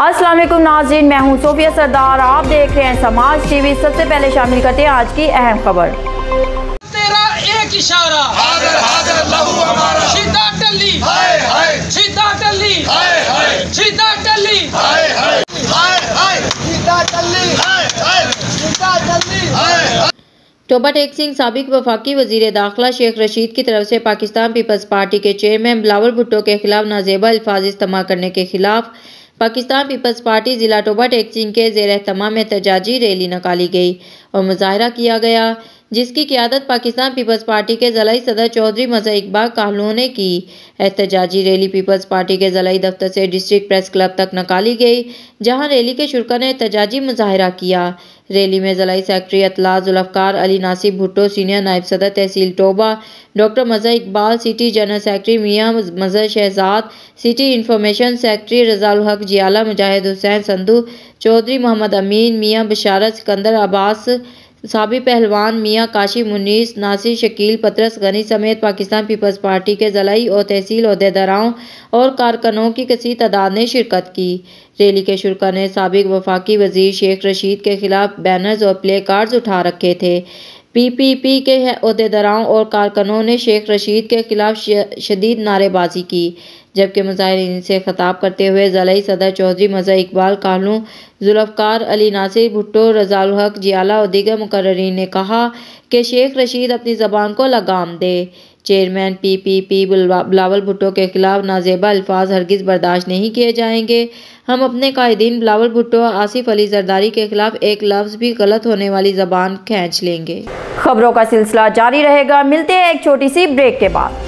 अस्सलाम वालेकुम नाज़रीन, मैं हूं सोफिया सरदार। आप देख रहे हैं समाज टीवी। सबसे पहले शामिल करते हैं आज की अहम खबर। तेरा एक इशारा, हाज़िर हाज़िर लहू हमारा, सीधा टल्ली, हाय हाय, सीधा टल्ली, हाय हाय, सीधा टल्ली, हाय हाय, हाय हाय, सीधा टल्ली, हाय हाय, सीधा टल्ली, हाय हाय। टोबा टेक सिंह साबिक वफाकी वजीर दाखिला शेख रशीद की तरफ से पाकिस्तान पीपल्स पार्टी के चेयरमैन बिलावल भुट्टो के खिलाफ नाजेबा अल्फाज इस्तेमाल करने के खिलाफ पाकिस्तान पीपल्स पार्टी जिला टोबा टेक सिंह के ज़ेर एहतमाम में एहतजाजी रैली निकाली गई और मुजाहरा किया गया, जिसकी क़ियादत पाकिस्तान पीपल्स पार्टी के ज़िलाई सदर चौधरी मज़ा इकबाल काहलू ने की। एहतजाजी रैली पीपल्स पार्टी के ज़िलाई दफ्तर से डिस्ट्रिक्ट प्रेस क्लब तक निकाली गई, जहां रैली के शुरा ने एहतजाजी मुजाहरा किया। रैली में ज़िलाई सेक्रेटरी अतला जुल्फ़कार अली नासिब भुट्टो, सीनियर नायब सदर तहसील टोबा डॉक्टर मज़ा Iqbal, city general secretary Mian Mazhar Shahzad, city information secretary Razaul Haq Jiyala, मुजाहिद हुसैन संधू, चौधरी मोहम्मद अमीन, मियाँ बशारत, सिकंदर अब्बास, साबी पहलवान, मियाँ काशी मुनीस, नासिर शकील, पतरस गनी समेत पाकिस्तान पीपल्स पार्टी के ज़िलाई और तहसील ओहदेदारों और कारकुनों की कसीर तादाद ने शिरकत की। रैली के शुरा ने साबिक वफाकी वजीर शेख रशीद के खिलाफ बैनर्स और प्ले कार्ड्स उठा रखे थे। पीपीपी के ओहदेदारों और कारकुनों ने शेख रशीद के खिलाफ शदीद नारेबाजी की, जबकि मुजाहिरीन से खिताब करते हुए ज़िलाई सदर चौधरी मज़ा इकबाल काहलू, जुल्फ़कार अली नासिर भुट्टो, रज़ाउल हक जियाला और दीगर मुकर्ररीन ने कहा कि शेख रशीद अपनी ज़बान को लगाम दे। चेयरमैन पीपीपी बिलावल भुट्टो के खिलाफ नाजेबा अल्फाज हरगिज़ बर्दाश्त नहीं किए जाएंगे। हम अपने कायदीन बिलावल भुट्टो, आसिफ अली जरदारी के खिलाफ एक लफ्ज़ भी गलत होने वाली ज़बान खींच लेंगे। खबरों का सिलसिला जारी रहेगा। मिलते हैं एक छोटी सी ब्रेक के बाद।